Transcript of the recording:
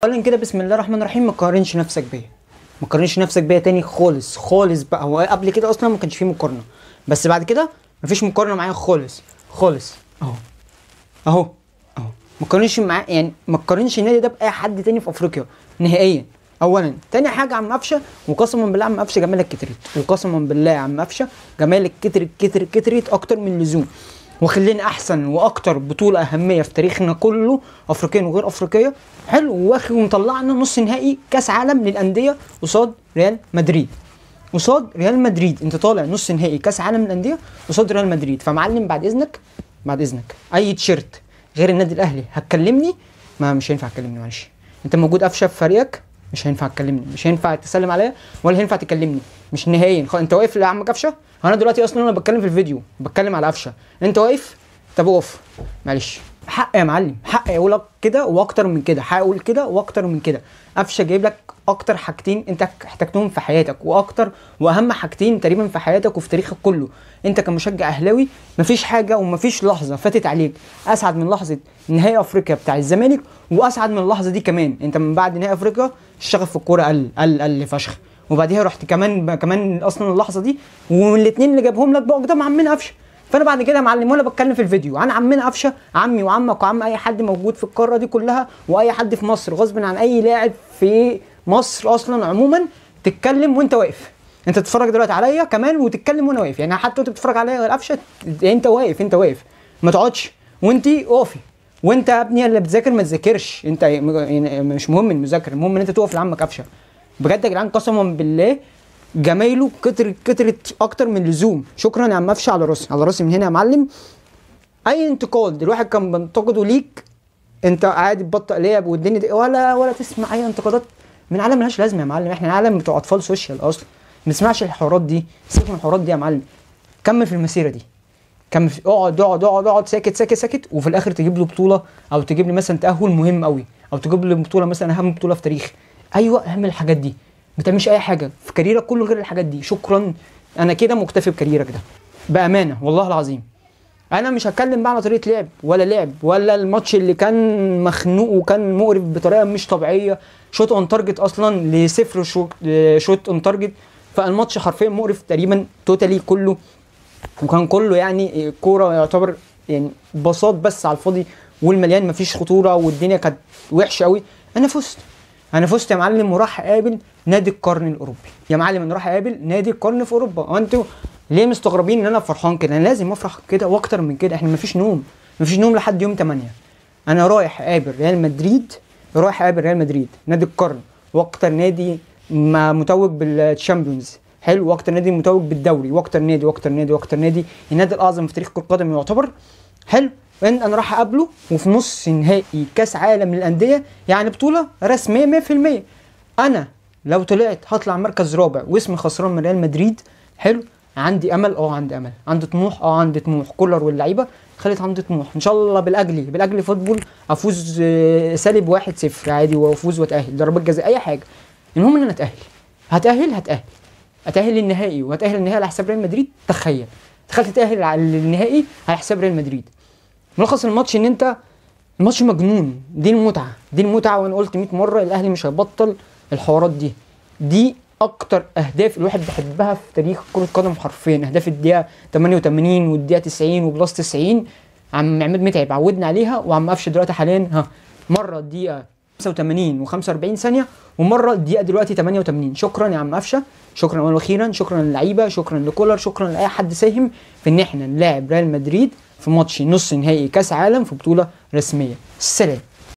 اولا كده بسم الله الرحمن الرحيم. ما تقارنش نفسك بيا، ما تقارنش نفسك بيا تاني خالص خالص بقى. هو قبل كده اصلا ما كانش فيه مقارنه، بس بعد كده مفيش مقارنه معايا خالص خالص. اهو اهو اهو. ما تقارنش معاه، يعني ما تقارنش النادي ده باي حد تاني في افريقيا نهائيا. اولا تاني حاجه عم قفشه، وقسما بالله عم قفشه جمالك كترت، وقسما بالله عم قفشه جمالك كترت اكتر من اللزوم، وخلينا احسن واكتر بطوله اهميه في تاريخنا كله افريقيا وغير افريقيا. حلو. واخي ومطلعنا نص نهائي كاس عالم للانديه قصاد ريال مدريد. قصاد ريال مدريد انت طالع نص نهائي كاس عالم للانديه قصاد ريال مدريد. فمعلم بعد اذنك، بعد اذنك اي تيشيرت غير النادي الاهلي هتكلمني، ما مش هينفع تكلمني، معلش. انت موجود قفشه في فريقك، مش هينفع تكلمني، مش هينفع تسلم عليا ولا هينفع تكلمني، مش نهائيا. انت واقف يا عم قفشه؟ انا دلوقتي اصلا انا بتكلم في الفيديو بتكلم على قفشه، انت واقف؟ طب اقف، معلش. حق يا معلم، حق اقول لك كده واكتر من كده، حق اقول كده واكتر من كده. قفشه جايب لك اكتر حاجتين انت احتجتهم في حياتك، واكتر واهم حاجتين تقريبا في حياتك وفي تاريخك كله. انت كمشجع اهلاوي مفيش حاجه ومفيش لحظه فاتت عليك اسعد من لحظه نهائي افريقيا بتاع الزمالك، واسعد من اللحظه دي كمان. انت من بعد نهائي افريقيا الشغف في الكوره قل فشخ، وبعديها رحت كمان اصلا اللحظه دي والاثنين اللي جابهم لك بقى قدام عمنا قفشه. فانا بعد كده يا معلم وانا بتكلم في الفيديو عن عمنا قفشه، عمي وعمك وعم اي حد موجود في القاره دي كلها، واي حد في مصر غصب عن اي لاعب في مصر اصلا عموما، تتكلم وانت واقف. انت تتفرج دلوقتي عليا كمان وتتكلم وانا واقف، يعني حتى وانت بتتفرج عليا قفشه انت واقف، انت واقف، ما تقعدش وانت اقفي. وانت يا ابني اللي بتذاكر ما تذاكرش، انت مش مهم المذاكره، المهم ان انت تقف لعمك قفشه. بجد يا جدعان قسما بالله جمايله كترت اكتر من اللزوم. شكرا يا عم قفشه، على راسي، على راسي من هنا يا معلم. اي انتقاد الواحد كان بينتقده ليك انت عادي تبطئ ليا والدنيا دي، ولا تسمع اي انتقادات من عالم ملهاش لازمه يا معلم. احنا عالم بتوع اطفال سوشيال اصلا، ما نسمعش الحوارات دي، سيبك من الحوارات دي يا معلم. كمل في المسيره دي، كمل في... اقعد ساكت، وفي الاخر تجيب له بطوله، او تجيب لي مثلا تاهل مهم قوي، او تجيب لي بطوله مثلا اهم بطوله في تاريخ. ايوه اهم الحاجات دي، ما تعملش اي حاجه في كاريرك كله غير الحاجات دي. شكرا، انا كده مكتفي بكاريرك ده بامانه والله العظيم. انا مش هتكلم بقى على طريقه لعب ولا الماتش اللي كان مخنوق وكان مقرف بطريقه مش طبيعيه. شوت اون تارجت اصلا لصفر شوت اون تارجت، فالماتش حرفيا مقرف تقريبا توتالي كله، وكان كله يعني كوره يعتبر يعني بساط بس على الفاضي والمليان، مفيش خطوره والدنيا كانت وحشه قوي. انا فزت يا معلم، وراح اقابل نادي القرن الاوروبي يا معلم. انا راح اقابل نادي القرن في اوروبا، وانتوا ليه مستغربين ان انا فرحان كده؟ انا لازم افرح كده واكتر من كده. احنا مفيش نوم لحد يوم 8. انا رايح اقابل ريال مدريد، نادي القرن، واكتر نادي متوج بالتشامبيونز، حلو، واكتر نادي متوج بالدوري، واكتر نادي النادي الاعظم في تاريخ كرة القدم يعتبر، حلو. انا راح اقابله وفي نص نهائي كاس عالم للانديه، يعني بطوله رسميه 100%. انا لو طلعت هطلع مركز رابع واسمي خسران من ريال مدريد، حلو. عندي امل، عندي طموح، عندي طموح. كولر واللعيبه خلت عندي طموح ان شاء الله بالاجلي فوتبول افوز سالب 1-0 عادي، وافوز واتاهل ضربات جزاء اي حاجه. المهم ان انا اتاهل للنهائي، واتاهل للنهائي على حساب ريال مدريد. تخيل تتاهل على النهائي على حساب ريال مدريد. ملخص الماتش ان انت الماتش مجنون، دي المتعه. وانا قلت 100 مره الاهلي مش هيبطل الحوارات دي اكتر اهداف الواحد بيحبها في تاريخ كره القدم حرفيا. اهداف الدقيقه 88 والدقيقه 90 وبلس 90 عم عماد متعب عودنا عليها، وعم قفشه دلوقتي حاليا مره الدقيقه 85 و45 ثانيه، ومره الدقيقه دلوقتي 88. شكرا يا عم قفشه، شكرا اولا واخيرا، شكرا للعيبه، شكرا لكولر، شكرا لاي حد ساهم في ان احنا نلاعب ريال مدريد في ماتش نص نهائي كاس عالم في بطوله رسميه. سلام.